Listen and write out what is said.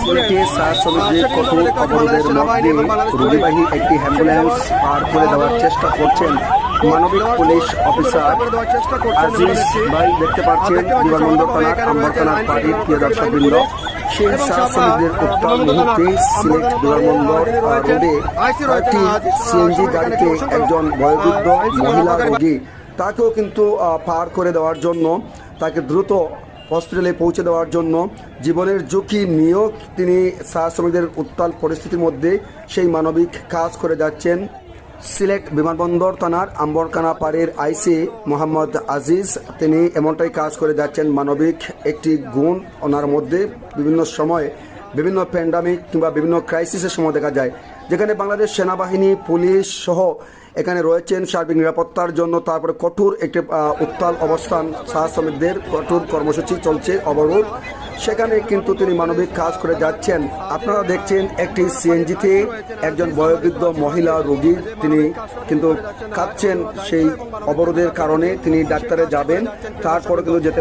সিলেটে চা শ্রমিকদের কঠোর অবরোধের মধ্যে রোগীবাহী একটি অ্যাম্বুলেন্স পার করে দেওয়ার চেষ্টা করছেন মানবিক পুলিশ অফিসার আজিজ ভাই। দেখতে পাচ্ছেন বিমানবন্দর থানার আম্বর থানার পাড়ির প্রিয় দর্শকবৃন্দ, সেই চা শ্রমিকদের উত্তাল মুহূর্তে সিলেট বিমানবন্দর রোডে একটি সিএনজি গাড়িতে একজন বয়োবৃদ্ধ মহিলা রোগী, তাকেও কিন্তু পার করে দেওয়ার জন্য, তাকে দ্রুত হসপিটালে পৌঁছে দেওয়ার জন্য জীবনের ঝুঁকি নিয়েও তিনি চা শ্রমিকদের উত্তাল পরিস্থিতির মধ্যে সেই মানবিক কাজ করে যাচ্ছেন। সিলেট বিমানবন্দর থানার আম্বরখানা পাড়ের আইসি মোহাম্মদ আজিজ, তিনি এমনটাই কাজ করে যাচ্ছেন। মানবিক একটি গুণ ওনার মধ্যে বিভিন্ন সময় বিভিন্ন প্যান্ডামিক কিংবা বিভিন্ন ক্রাইসিসের সময় দেখা যায়, যেখানে বাংলাদেশ সেনাবাহিনী পুলিশ সহ এখানে রয়েছেন সার্বিক নিরাপত্তার জন্য। তারপরে কঠোর একটি উত্তাল অবস্থান, চা শ্রমিকদের কঠোর কর্মসূচি চলছে, অবরোধ, সেখানে কিন্তু তিনি মানবিক কাজ করে যাচ্ছেন। আপনারা দেখছেন একটি সিএনজিতে একজন বয়োবৃদ্ধ মহিলা রোগী, তিনি কিন্তু কাঁদছেন সেই অবরোধের কারণে। তিনি ডাক্তারে যাবেন, তারপরে কিন্তু যেতে